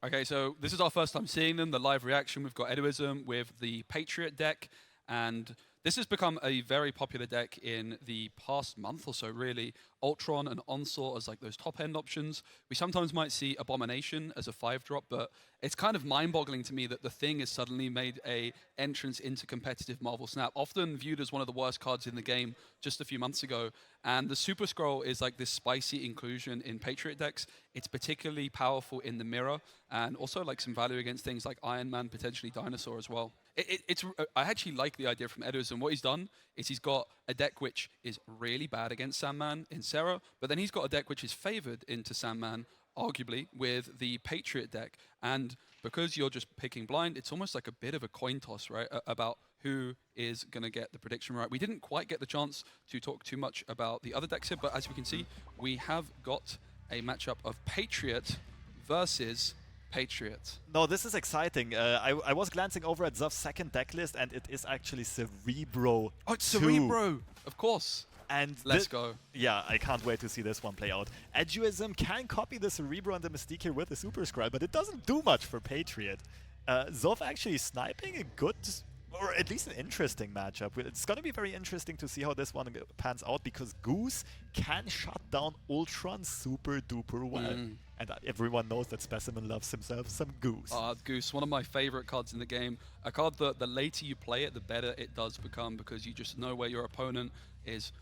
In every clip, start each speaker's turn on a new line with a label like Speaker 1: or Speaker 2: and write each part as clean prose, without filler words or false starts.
Speaker 1: Okay, so this is our first time seeing them, the live reaction. We've got Eduism with the Patriot deck, and this has become a very popular deck in the past month or so, really. Ultron and Onslaught as like those top-end options. We sometimes might see Abomination as a 5-drop, but it's kind of mind-boggling to me that the Thing has suddenly made a entrance into competitive Marvel Snap, often viewed as one of the worst cards in the game just a few months ago. And the Super Scroll is like this spicy inclusion in Patriot decks. It's particularly powerful in the mirror, and also like some value against things like Iron Man, potentially Dinosaur as well. I actually like the idea from Eduism. What he's done is he's got a deck which is really bad against Sandman in Sarah, but then he's got a deck which is favored into Sandman, arguably, with the Patriot deck. And because you're just picking blind, it's almost like a bit of a coin toss, right, about who is going to get the prediction right. We didn't quite get the chance to talk too much about the other decks here, but as we can see, we have got a matchup of Patriot versus Patriot.
Speaker 2: No, this is exciting. I was glancing over at Zof's second deck list, and it is actually Cerebro.
Speaker 1: Oh, it's Cerebro! Of course.
Speaker 2: And
Speaker 1: let's go.
Speaker 2: Yeah, I can't wait to see this one play out. Eduism can copy the Cerebro and the Mystique here with the Super Scroll, but it doesn't do much for Patriot. Zof actually sniping a good, or at least an interesting matchup. It's going to be very interesting to see how this one pans out, because Goose can shut down Ultron super duper well. And everyone knows that Specimen loves himself some Goose.
Speaker 1: Goose, one of my favorite cards in the game. A card that the later you play it, the better it does become, because you just know where your opponent is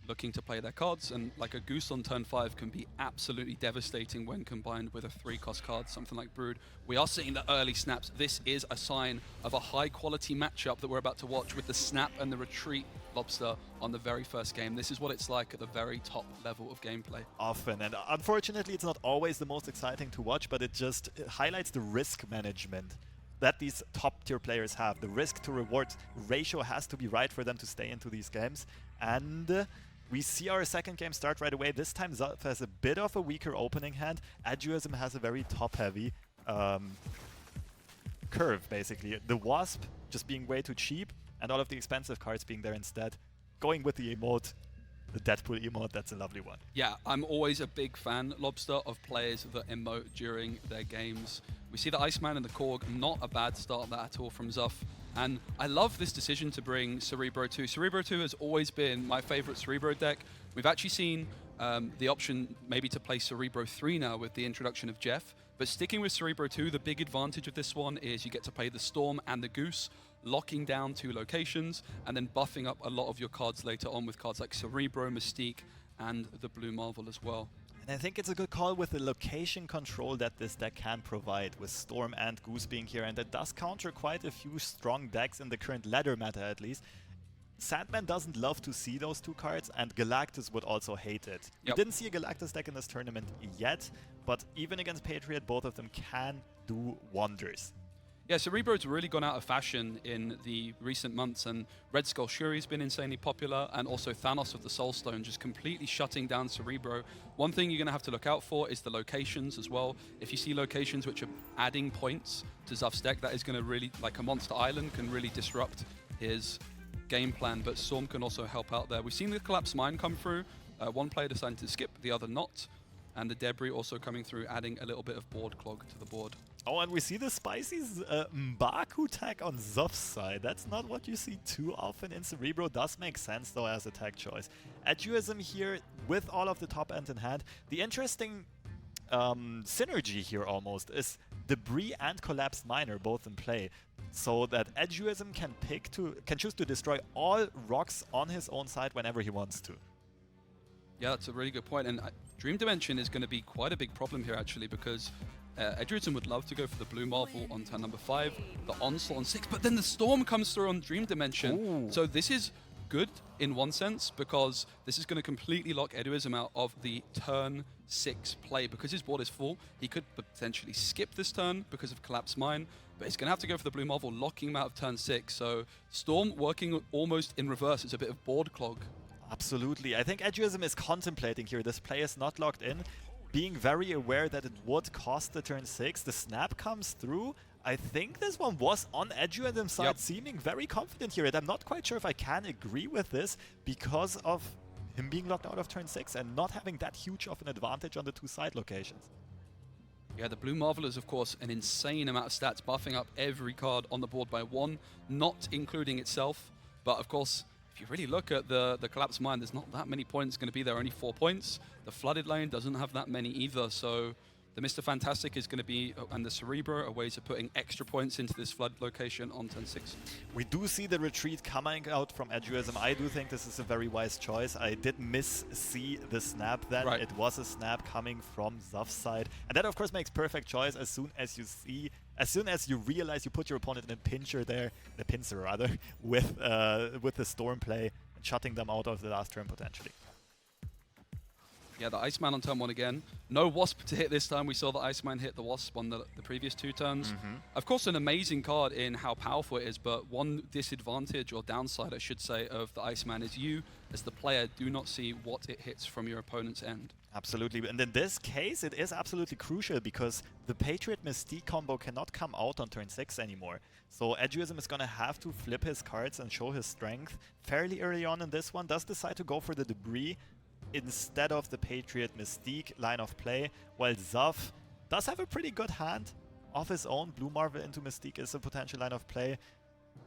Speaker 1: looking to play their cards, and like a Goose on turn 5 can be absolutely devastating when combined with a 3-cost card, something like Brood. We are seeing the early snaps. This is a sign of a high-quality matchup that we're about to watch with the snap and the retreat Lobster on the very first game. This is what it's like at the very top level of gameplay.
Speaker 2: Often, and unfortunately it's not always the most exciting to watch, but it just highlights the risk management that these top-tier players have. The risk to reward ratio has to be right for them to stay into these games, and we see our second game start right away. This time Zof has a bit of a weaker opening hand. Eduism has a very top-heavy curve, basically. The Wasp just being way too cheap, and all of the expensive cards being there instead. Going with the emote, the Deadpool emote, that's a lovely one.
Speaker 1: Yeah, I'm always a big fan, Lobster, of players that emote during their games. We see the Iceman and the Korg, not a bad start at all from Zof. And I love this decision to bring Cerebro 2. Cerebro 2 has always been my favorite Cerebro deck. We've actually seen the option maybe to play Cerebro 3 now with the introduction of Jeff. But sticking with Cerebro 2, the big advantage of this one is you get to play the Storm and the Goose, locking down 2 locations, and then buffing up a lot of your cards later on with cards like Cerebro, Mystique, and the Blue Marvel as well.
Speaker 2: And I think it's a good call with the location control that this deck can provide, with Storm and Goose being here, and that does counter quite a few strong decks in the current ladder meta at least. Sandman doesn't love to see those 2 cards, and Galactus would also hate it.
Speaker 1: Yep.
Speaker 2: We didn't see a Galactus deck in this tournament yet, but even against Patriot, both of them can do wonders.
Speaker 1: Yeah, Cerebro's really gone out of fashion in the recent months, and Red Skull Shuri's been insanely popular, and also Thanos of the Soul Stone just completely shutting down Cerebro. One thing you're going to have to look out for is the locations as well. If you see locations which are adding points to Zof's deck, that is going to really, like a Monster Island, can really disrupt his game plan, but Storm can also help out there. We've seen the Collapse Mine come through. One player decided to skip, the other not. And the Debris also coming through, adding a little bit of board clog to the board.
Speaker 2: Oh, and we see the spicy Mbaku tag on Zof's side. That's not what you see too often in Cerebro. Does make sense, though, as a tag choice. Eduism here, with all of the top end in hand. The interesting synergy here almost is Debris and Collapsed Mine are both in play, so that Eduism can choose to destroy all rocks on his own side whenever he wants to.
Speaker 1: Yeah, that's a really good point. And Dream Dimension is going to be quite a big problem here, actually, because Eduism would love to go for the Blue Marvel on turn number 5, the Onslaught on 6, but then the Storm comes through on Dream Dimension.
Speaker 2: Ooh.
Speaker 1: So this is good in one sense, because this is going to completely lock Eduism out of the turn 6 play. Because his board is full, he could potentially skip this turn because of Collapse Mine, but he's going to have to go for the Blue Marvel, locking him out of turn 6. So Storm working almost in reverse. It's a bit of board clog.
Speaker 2: Absolutely. I think Eduism is contemplating here. This play is not locked in, being very aware that it would cost the turn 6. The snap comes through. I think this one was on Eduism's side,
Speaker 1: Yep.
Speaker 2: seeming very confident here. And I'm not quite sure if I can agree with this because of him being locked out of turn 6 and not having that huge of an advantage on the 2 side locations.
Speaker 1: Yeah, the Blue Marvel is, of course, an insane amount of stats, buffing up every card on the board by 1, not including itself. But, of course, if you really look at the Collapsed Mine, there's not that many points going to be there, only 4 points. The Flooded Lane doesn't have that many either, so the Mr. Fantastic is going to be, and the Cerebro, are ways of putting extra points into this flood location on turn 6.
Speaker 2: We do see the retreat coming out from Eduism. I do think this is a very wise choice. I did see the snap then.
Speaker 1: Right.
Speaker 2: It was a snap coming from Zuf's side. And that, of course, makes perfect choice as soon as you realize you put your opponent in a pincer there, a pincer rather, with the Storm play and shutting them out of the last turn potentially.
Speaker 1: Yeah, the Iceman on turn 1 again. No Wasp to hit this time. We saw the Iceman hit the Wasp on the previous 2 turns. Of course, an amazing card in how powerful it is, but one disadvantage or downside, I should say, of the Iceman is you, as the player, do not see what it hits from your opponent's end.
Speaker 2: Absolutely, and in this case, it is absolutely crucial because the Patriot Mystique combo cannot come out on turn 6 anymore. So Eduism is going to have to flip his cards and show his strength fairly early on in this one. Does decide to go for the Debris instead of the Patriot Mystique line of play, while Zuf does have a pretty good hand of his own. Blue Marvel into Mystique is a potential line of play.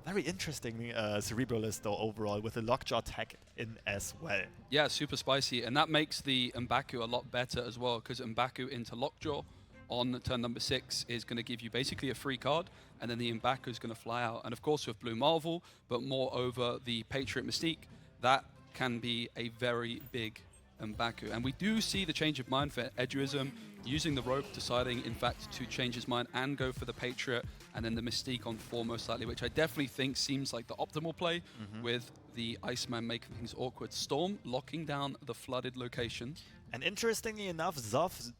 Speaker 2: Very interesting Cerebro list though overall, with the Lockjaw tech in as well.
Speaker 1: Yeah, super spicy, and that makes the Mbaku a lot better as well, because Mbaku into Lockjaw on turn number 6 is going to give you basically a free card, and then the Mbaku is going to fly out. And of course with Blue Marvel, but moreover the Patriot Mystique, that can be a very big Mbaku. And we do see the change of mind for Eduism, using the rope, deciding in fact to change his mind and go for the Patriot, and then the Mystique on 4 most likely, which I definitely think seems like the optimal play, with the Iceman making things awkward. Storm locking down the flooded location.
Speaker 2: And interestingly enough, Zuf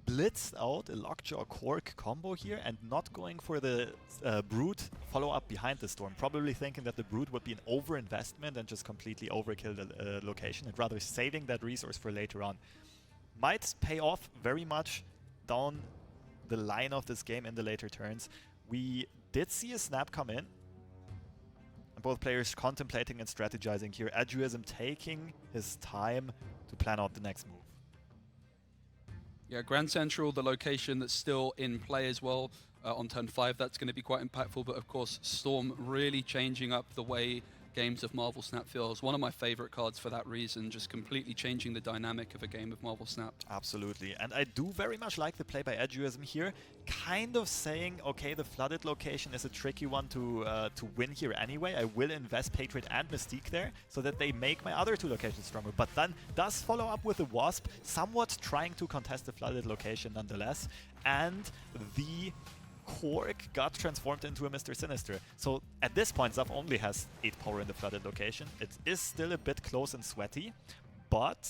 Speaker 2: blitzed out a Lockjaw Korg combo here and not going for the Brood follow-up behind the Storm, probably thinking that the Brood would be an over-investment and just completely overkill the location, and rather saving that resource for later on. Might pay off very much down the line of this game in the later turns. We did see a snap come in, and both players contemplating and strategizing here. Eduism taking his time to plan out the next move.
Speaker 1: Yeah, Grand Central, the location that's still in play as well on turn 5, that's going to be quite impactful. But of course, Storm really changing up the way games of Marvel Snap feels. One of my favorite cards for that reason, just completely changing the dynamic of a game of Marvel Snap.
Speaker 2: Absolutely, and I do very much like the play by Eduism here, kind of saying, okay, the flooded location is a tricky one to win here anyway. I will invest Patriot and Mystique there so that they make my other 2 locations stronger, but then does follow up with a Wasp, somewhat trying to contest the flooded location nonetheless, and the Korg got transformed into a Mr. Sinister. So at this point, Zuf only has 8 power in the flooded location. It is still a bit close and sweaty, but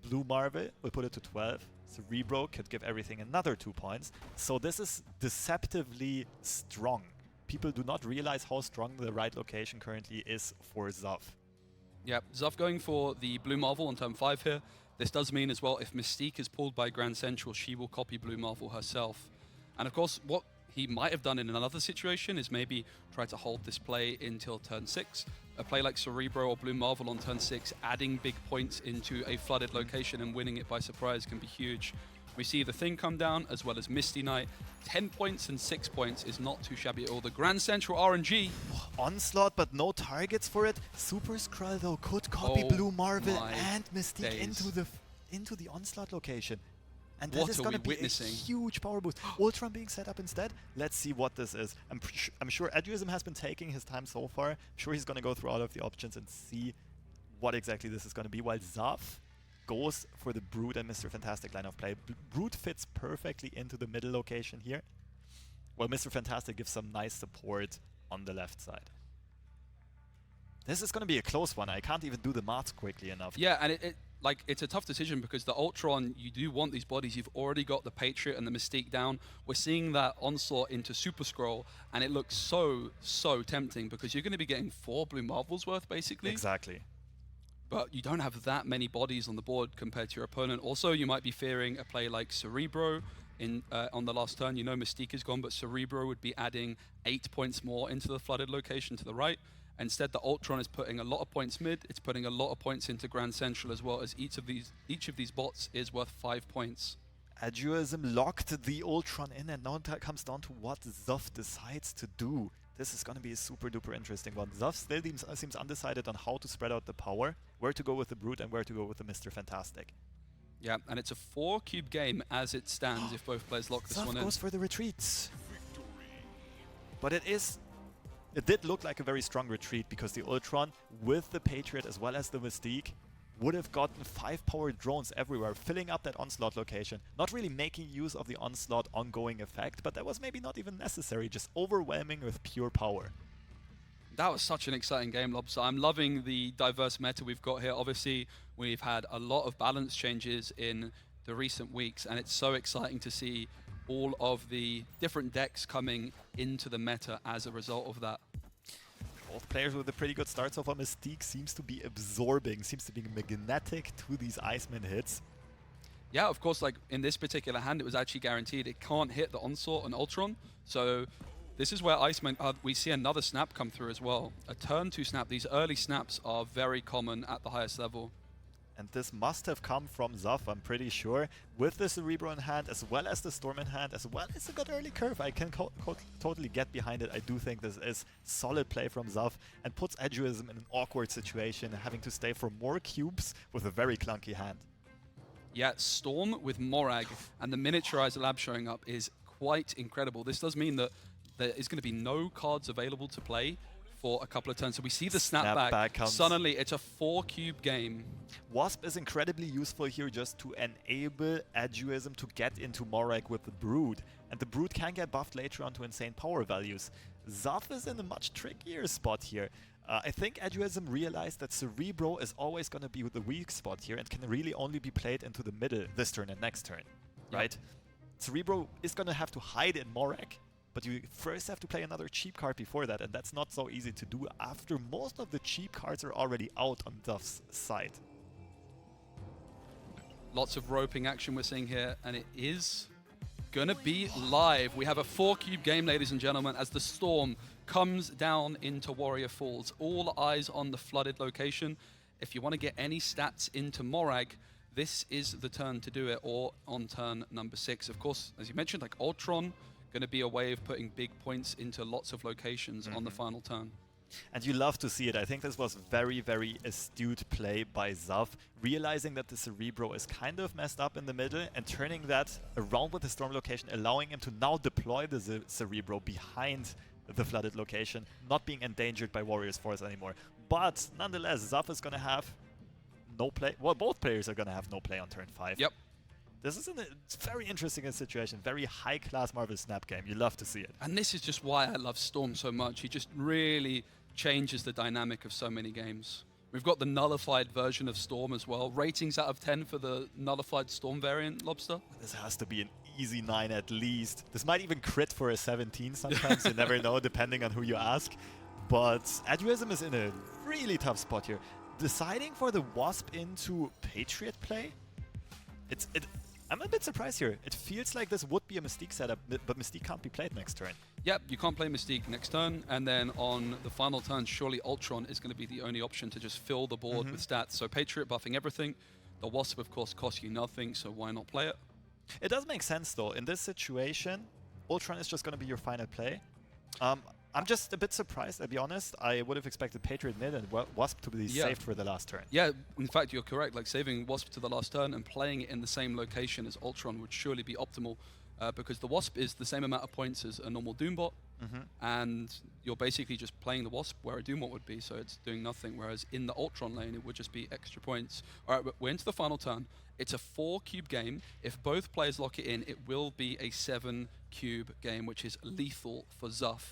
Speaker 2: Blue Marvel will put it to 12. Cerebro could give everything another 2 points. So this is deceptively strong. People do not realize how strong the right location currently is for Zuf.
Speaker 1: Yeah, Zuf going for the Blue Marvel on turn 5 here. This does mean as well, if Mystique is pulled by Grand Central, she will copy Blue Marvel herself. And of course, what he might have done in another situation is maybe try to hold this play until turn 6. A play like Cerebro or Blue Marvel on turn 6, adding big points into a flooded location and winning it by surprise can be huge. We see the Thing come down, as well as Misty Knight. 10 points and 6 points is not too shabby at all. The Grand Central RNG.
Speaker 2: Onslaught, but no targets for it. Super Skrull, though, could copy Blue Marvel and Mystique into the Onslaught location. And that is going to be a huge power boost. Ultron being set up instead. Let's see what this is. I'm sure Eduism has been taking his time so far. I'm sure he's going to go through all of the options and see what exactly this is going to be, while Zuf goes for the Brood and Mr. Fantastic line of play. Brood fits perfectly into the middle location here, while Mr. Fantastic gives some nice support on the left side. This is going to be a close one. I can't even do the maths quickly enough.
Speaker 1: Yeah, and it's a tough decision because the Ultron, you do want these bodies. You've already got the Patriot and the Mystique down. We're seeing that onslaught into Super Skrull, and it looks so tempting because you're going to be getting 4 Blue Marvels worth, basically.
Speaker 2: Exactly.
Speaker 1: But you don't have that many bodies on the board compared to your opponent. Also, you might be fearing a play like Cerebro on the last turn. You know Mystique is gone, but Cerebro would be adding 8 points more into the flooded location to the right. Instead, the Ultron is putting a lot of points mid. It's putting a lot of points into Grand Central as well, as each of these bots is worth 5 points.
Speaker 2: Aduism locked the Ultron in, and now it comes down to what Zoff decides to do. This is going to be a super duper interesting one. Zoff still seems undecided on how to spread out the power, where to go with the Brute and where to go with the Mr. Fantastic.
Speaker 1: Yeah, and it's a 4-cube game as it stands if both players lock this
Speaker 2: Zoff
Speaker 1: one in.
Speaker 2: goes for the retreats. But it did look like a very strong retreat because the Ultron with the Patriot as well as the Mystique would have gotten 5 powered drones everywhere, filling up that onslaught location, not really making use of the onslaught ongoing effect, but that was maybe not even necessary, just overwhelming with pure power.
Speaker 1: That was such an exciting game, Lobster. I'm loving the diverse meta we've got here. Obviously, we've had a lot of balance changes in the recent weeks, and it's so exciting to see all of the different decks coming into the meta as a result of that.
Speaker 2: Both players with a pretty good start so far. Mystique seems to be absorbing, seems to be magnetic to these Iceman hits.
Speaker 1: Yeah, of course, like in this particular hand, it was actually guaranteed it can't hit the Onslaught on Ultron. So this is where Iceman, we see another snap come through as well. A turn 2 snap. These early snaps are very common at the highest level.
Speaker 2: And this must have come from Zoff, I'm pretty sure. With the Cerebro in hand, as well as the Storm in hand, as well as a good early curve. I can totally get behind it. I do think this is solid play from Zoff and puts Aduism in an awkward situation, having to stay for more cubes with a very clunky hand.
Speaker 1: Yeah, Storm with Morag and the Miniaturizer Lab showing up is quite incredible. This does mean that there is going to be no cards available to play for a couple of turns. So we see the snapback. Suddenly, it's a 4-cube game.
Speaker 2: Wasp is incredibly useful here just to enable Aduism to get into Morag with the Brood. And the Brood can get buffed later on to insane power values. Zoff is in a much trickier spot here. I think Aduism realized that Cerebro is always going to be the weak spot here and can really only be played into the middle this turn and next turn, right? Cerebro is going to have to hide in Morag, but you first have to play another cheap card before that, and that's not so easy to do after most of the cheap cards are already out on Zoff's side.
Speaker 1: Lots of roping action we're seeing here, and it is gonna be live. We have a 4-cube game, ladies and gentlemen, as the Storm comes down into Warrior Falls. All eyes on the flooded location. If you want to get any stats into Morag, this is the turn to do it, or on turn number 6. Of course, as you mentioned, like Ultron, going to be a way of putting big points into lots of locations on the final turn.
Speaker 2: And you love to see it. I think this was very, very astute play by Zoff, realizing that the Cerebro is kind of messed up in the middle and turning that around with the Storm location, allowing him to now deploy the Cerebro behind the flooded location, not being endangered by Warrior's Force anymore. But nonetheless, Zoff is going to have no play. Well, both players are going to have no play on turn 5.
Speaker 1: Yep.
Speaker 2: This is it's very interesting situation, very high-class Marvel Snap game. You love to see it.
Speaker 1: And this is just why I love Storm so much. He just really changes the dynamic of so many games. We've got the nullified version of Storm as well. Ratings out of 10 for the nullified Storm variant, Lobster?
Speaker 2: This has to be an easy 9 at least. This might even crit for a 17 sometimes. You never know, depending on who you ask. But Aduism is in a really tough spot here. Deciding for the Wasp into Patriot play? I'm a bit surprised here. It feels like this would be a Mystique setup, but Mystique can't be played next turn.
Speaker 1: Yep, you can't play Mystique next turn, and then on the final turn, surely Ultron is going to be the only option to just fill the board with stats. So Patriot buffing everything. The Wasp, of course, costs you nothing, so why not play it?
Speaker 2: It does make sense, though. In this situation, Ultron is just going to be your final play. I'm just a bit surprised, I'll be honest. I would have expected Patriot mid and Wasp to be saved for the last turn.
Speaker 1: Yeah, in fact, you're correct. Like, saving Wasp to the last turn and playing it in the same location as Ultron would surely be optimal, because the Wasp is the same amount of points as a normal Doombot, and you're basically just playing the Wasp where a Doombot would be, so it's doing nothing, whereas in the Ultron lane, it would just be extra points. All right, we're into the final turn. It's a 4-cube game. If both players lock it in, it will be a 7-cube game, which is lethal for Zoff.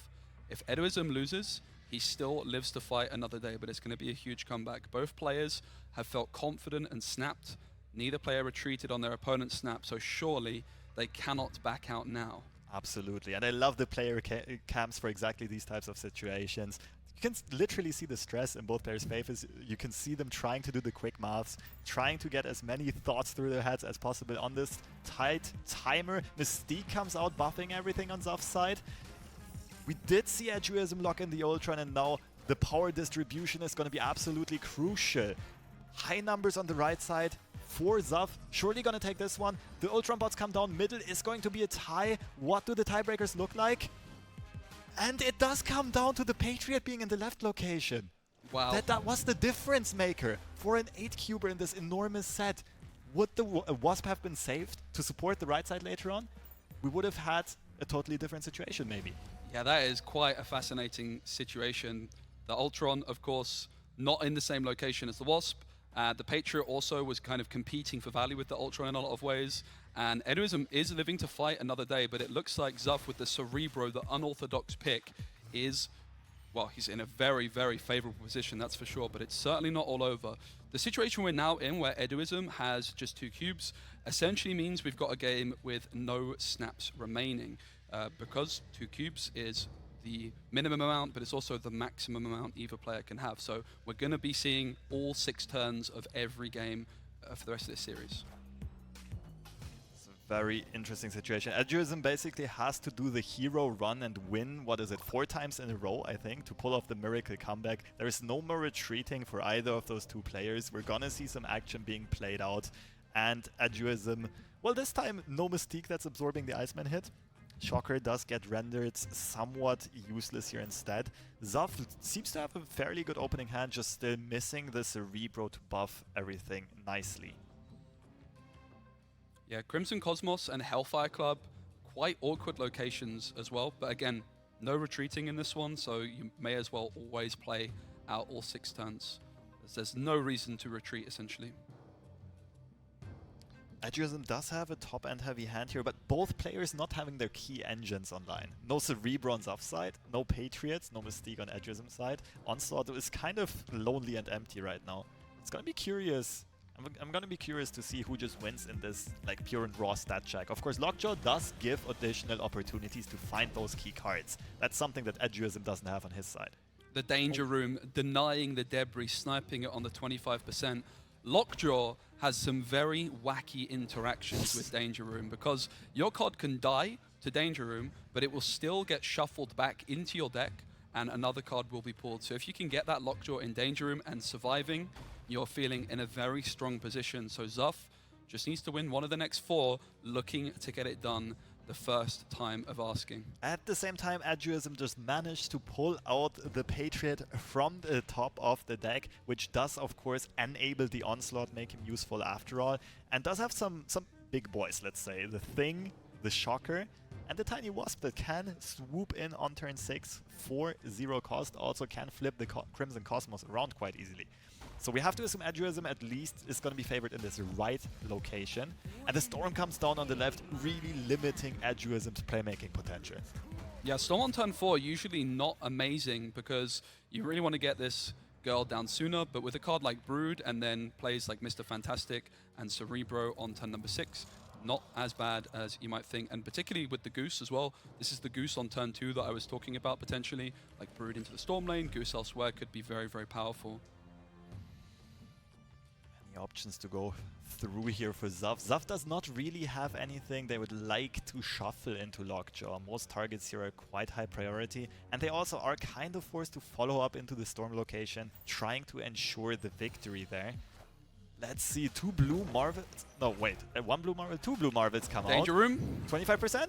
Speaker 1: If Aduism loses, he still lives to fight another day, but it's going to be a huge comeback. Both players have felt confident and snapped. Neither player retreated on their opponent's snap, so surely they cannot back out now.
Speaker 2: Absolutely, and I love the player camps for exactly these types of situations. You can literally see the stress in both players' faces. You can see them trying to do the quick maths, trying to get as many thoughts through their heads as possible on this tight timer. Mystique comes out buffing everything on Zoff's side. We did see Aduism lock in the Ultron, and now the power distribution is going to be absolutely crucial. High numbers on the right side, for Xav. Surely gonna take this one. The Ultron bots come down. Middle is going to be a tie. What do the tiebreakers look like? And it does come down to the Patriot being in the left location.
Speaker 1: Wow.
Speaker 2: That was the difference maker for an 8-cuber in this enormous set. Would the Wasp have been saved to support the right side later on? We would have had a totally different situation maybe.
Speaker 1: Yeah, that is quite a fascinating situation. The Ultron, of course, not in the same location as the Wasp. The Patriot also was kind of competing for value with the Ultron in a lot of ways. And Edoism is living to fight another day, but it looks like Xav with the Cerebro, the unorthodox pick, is, well, he's in a very, very favorable position, that's for sure, but it's certainly not all over. The situation we're now in, where Edoism has just 2 cubes, essentially means we've got a game with no snaps remaining, because 2 cubes is the minimum amount, but it's also the maximum amount either player can have. So we're going to be seeing all 6 turns of every game for the rest of this series.
Speaker 2: It's a very interesting situation. Edoism basically has to do the hero run and win, what is it, 4 times in a row, I think, to pull off the miracle comeback. There is no more retreating for either of those 2 players. We're gonna see some action being played out. And Edoism, well, this time no Mystique that's absorbing the Iceman hit. Shocker does get rendered somewhat useless here instead. Xav seems to have a fairly good opening hand, just still missing the Cerebro to buff everything nicely.
Speaker 1: Yeah, Crimson Cosmos and Hellfire Club, quite awkward locations as well. But again, no retreating in this one, so you may as well always play out all 6 turns. There's no reason to retreat, essentially.
Speaker 2: Edoism does have a top-end heavy hand here, but both players not having their key engines online. No Cerebro on Xav's side, no Patriots, no Mystique on Edoism's side. Onslaught is kind of lonely and empty right now. It's gonna be curious. I'm gonna be curious to see who just wins in this like pure and raw stat check. Of course, Lockjaw does give additional opportunities to find those key cards. That's something that Edoism doesn't have on his side.
Speaker 1: The danger room, denying the debris, sniping it on the 25%. Lockjaw has some very wacky interactions with Danger Room, because your card can die to Danger Room, but it will still get shuffled back into your deck and another card will be pulled. So if you can get that Lockjaw in Danger Room and surviving, you're feeling in a very strong position. So Xav just needs to win one of the next 4, looking to get it done the first time of asking.
Speaker 2: At the same time, Edoism just managed to pull out the Patriot from the top of the deck, which does, of course, enable the Onslaught, make him useful after all, and does have some big boys, let's say. The Thing, the Shocker, and the Tiny Wasp that can swoop in on turn 6 for 0 cost, also can flip the Crimson Cosmos around quite easily. So we have to assume Edoism at least is going to be favored in this right location. And the Storm comes down on the left, really limiting Edoism's playmaking potential.
Speaker 1: Yeah, Storm on turn 4, usually not amazing, because you really want to get this girl down sooner, but with a card like Brood and then plays like Mr. Fantastic and Cerebro on turn number 6, not as bad as you might think, and particularly with the Goose as well. This is the Goose on turn 2 that I was talking about potentially, like Brood into the Storm lane, Goose elsewhere could be very, very powerful.
Speaker 2: Options to go through here for Xav. Xav does not really have anything they would like to shuffle into Lockjaw. Most targets here are quite high priority, and they also are kind of forced to follow up into the Storm location, trying to ensure the victory there. Let's see, 2 blue Marvels. No, wait, 1 blue Marvel, 2 blue Marvels come
Speaker 1: Danger
Speaker 2: out.
Speaker 1: Room.
Speaker 2: 25%?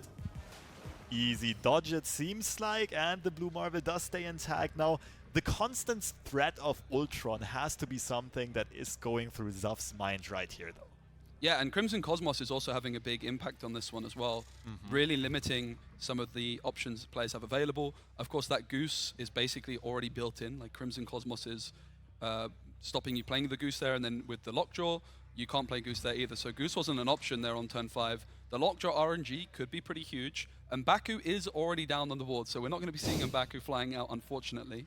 Speaker 2: Easy dodge, it seems like, and the blue Marvel does stay intact. Now, the constant threat of Ultron has to be something that is going through Xav's mind right here, though.
Speaker 1: Yeah, and Crimson Cosmos is also having a big impact on this one as well, really limiting some of the options players have available. Of course, that Goose is basically already built in, like Crimson Cosmos is stopping you playing the Goose there, and then with the Lockjaw, you can't play Goose there either. So Goose wasn't an option there on turn 5. The Lockjaw RNG could be pretty huge. Mbaku is already down on the board, so we're not going to be seeing Mbaku flying out, unfortunately.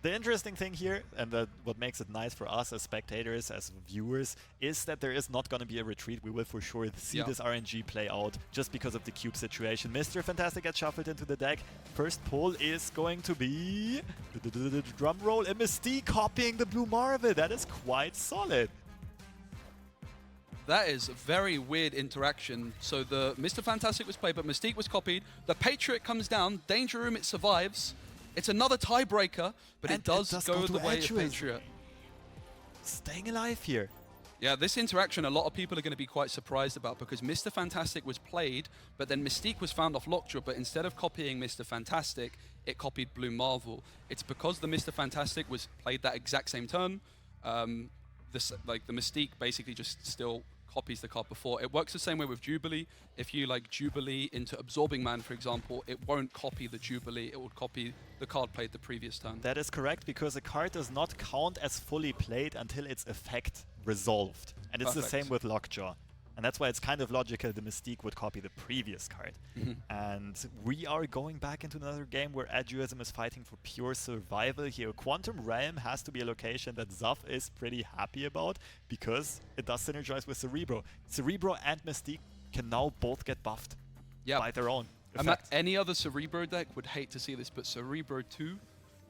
Speaker 2: The interesting thing here, and what makes it nice for us as spectators, as viewers, is that there is not going to be a retreat. We will for sure see this RNG play out just because of the cube situation. Mr. Fantastic gets shuffled into the deck. First pull is going to be... drum roll, a Mystique copying the Blue Marvel. That is quite solid.
Speaker 1: That is a very weird interaction. So the Mr. Fantastic was played, but Mystique was copied. The Patriot comes down. Danger Room, it survives. It's another tiebreaker, but it does go the way of Patriot.
Speaker 2: Staying alive here.
Speaker 1: Yeah, this interaction a lot of people are going to be quite surprised about because Mr. Fantastic was played, but then Mystique was found off Lockjaw, but instead of copying Mr. Fantastic, it copied Blue Marvel. It's because the Mr. Fantastic was played that exact same turn, the Mystique basically just still copies the card before. It works the same way with Jubilee. If you like Jubilee into Absorbing Man, for example, it won't copy the Jubilee, it will copy the card played the previous turn.
Speaker 2: That is correct, because a card does not count as fully played until its effect resolved. And it's the same with Lockjaw. And that's why it's kind of logical the Mystique would copy the previous card. And we are going back into another game where Eduism is fighting for pure survival here. Quantum Realm has to be a location that Zaf is pretty happy about because it does synergize with Cerebro. Cerebro and Mystique can now both get buffed by their own effect.
Speaker 1: Any other Cerebro deck would hate to see this, but Cerebro 2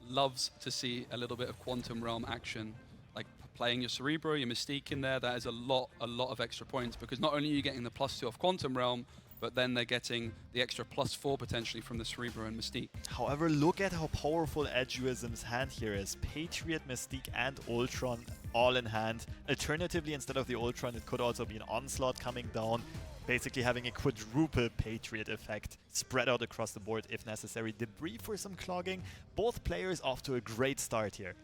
Speaker 1: loves to see a little bit of Quantum Realm action. Like playing your Cerebro, your Mystique in there, that is a lot of extra points because not only are you getting the +2 of Quantum Realm, but then they're getting the extra +4 potentially from the Cerebro and Mystique.
Speaker 2: However, look at how powerful Eduism's hand here is. Patriot, Mystique and Ultron all in hand. Alternatively, instead of the Ultron, it could also be an Onslaught coming down, basically having a quadruple Patriot effect spread out across the board if necessary. Debris for some clogging. Both players off to a great start here.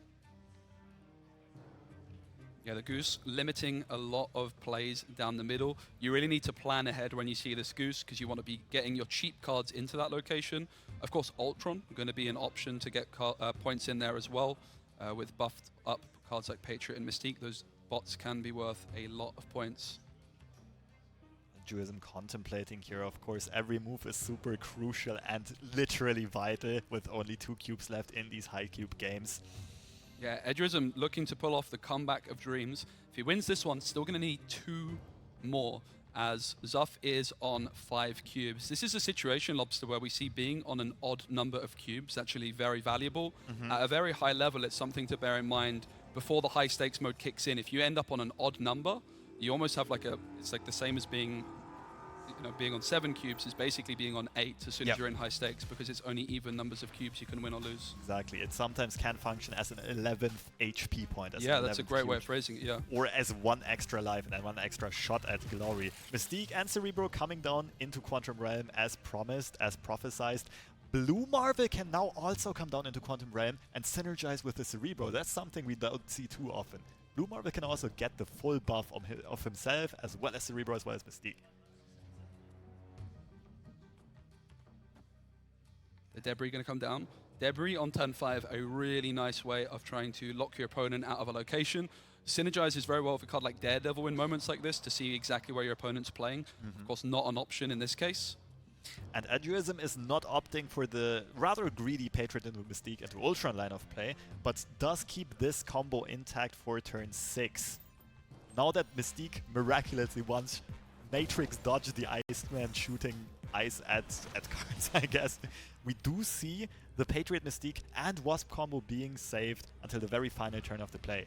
Speaker 1: Yeah, the Goose limiting a lot of plays down the middle. You really need to plan ahead when you see this Goose because you want to be getting your cheap cards into that location. Of course, Ultron going to be an option to get points in there as well. With buffed up cards like Patriot and Mystique, those bots can be worth a lot of points.
Speaker 2: Eduism contemplating here, of course. Every move is super crucial and literally vital with only 2 cubes left in these high cube games.
Speaker 1: Yeah, Eduism looking to pull off the comeback of dreams. If he wins this one, still going to need 2 more as Zaf is on 5 cubes. This is a situation, Lobster, where we see being on an odd number of cubes actually very valuable. At a very high level, it's something to bear in mind before the high stakes mode kicks in. If you end up on an odd number, you almost have like it's like the same as being being on 7 cubes is basically being on 8 as soon as you're in high stakes because it's only even numbers of cubes you can win or lose.
Speaker 2: Exactly. It sometimes can function as an 11th HP point.
Speaker 1: Yeah, that's a great way of phrasing it, yeah.
Speaker 2: Or as 1 extra life and then 1 extra shot at glory. Mystique and Cerebro coming down into Quantum Realm as promised, as prophesized. Blue Marvel can now also come down into Quantum Realm and synergize with the Cerebro. That's something we don't see too often. Blue Marvel can also get the full buff of himself as well as Cerebro as well as Mystique.
Speaker 1: The Debris going to come down. Debris on turn 5, a really nice way of trying to lock your opponent out of a location. Synergizes very well with a card like Daredevil in moments like this to see exactly where your opponent's playing. Of course, not an option in this case.
Speaker 2: And Eduism is not opting for the rather greedy Patriot into Mystique into Ultron line of play, but does keep this combo intact for turn 6. Now that Mystique miraculously once Matrix dodged the Iceman shooting ice at cards, I guess, we do see the Patriot, Mystique and Wasp combo being saved until the very final turn of the play.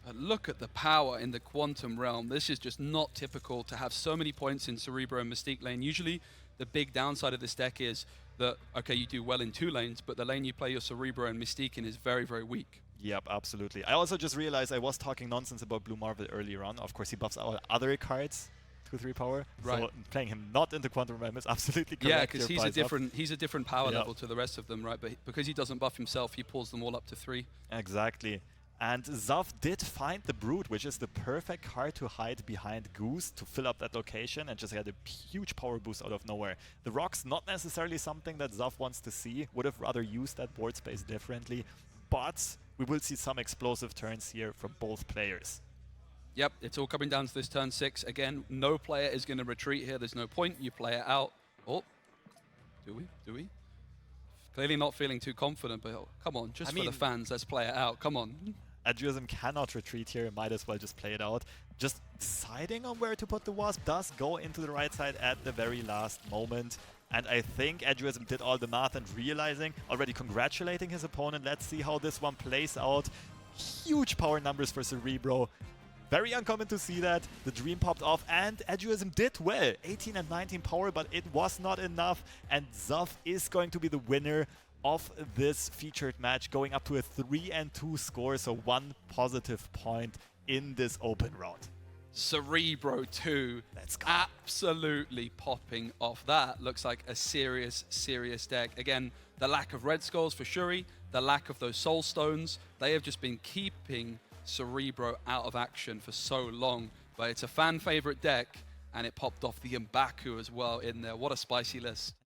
Speaker 1: But look at the power in the Quantum Realm. This is just not typical to have so many points in Cerebro and Mystique lane. Usually the big downside of this deck is that, okay, you do well in 2 lanes, but the lane you play your Cerebro and Mystique in is very, very weak.
Speaker 2: Yep, absolutely. I also just realized I was talking nonsense about Blue Marvel earlier on. Of course, he buffs our other cards. 2/3 power.
Speaker 1: Right.
Speaker 2: So playing him not into Quantum Realm is absolutely correct.
Speaker 1: Yeah, because he's a different power level to the rest of them, right? But because he doesn't buff himself, he pulls them all up to 3.
Speaker 2: Exactly. And Zaf did find the Brute, which is the perfect card to hide behind Goose to fill up that location and just had a huge power boost out of nowhere. The Rock's not necessarily something that Zaf wants to see, would have rather used that board space differently, but we will see some explosive turns here from both players.
Speaker 1: Yep, it's all coming down to this turn 6. Again, no player is going to retreat here. There's no point. You play it out. Oh, do we? Clearly not feeling too confident, but come on, just for the fans, let's play it out. Come on.
Speaker 2: Eduism cannot retreat here. Might as well just play it out. Just deciding on where to put the Wasp does go into the right side at the very last moment. And I think Eduism did all the math and realizing, already congratulating his opponent. Let's see how this one plays out. Huge power numbers for Cerebro. Very uncommon to see that. The dream popped off and Eduism did well. 18 and 19 power, but it was not enough. And Zaf is going to be the winner of this featured match, going up to a 3-2 score, so 1 positive point in this open route.
Speaker 1: Cerebro 2.
Speaker 2: Let's go.
Speaker 1: Absolutely popping off. That looks like a serious deck. Again, the lack of red skulls for Shuri, the lack of those soul stones, they have just been keeping Cerebro out of action for so long. But it's a fan favorite deck, and it popped off the Mbaku as well in there. What a spicy list.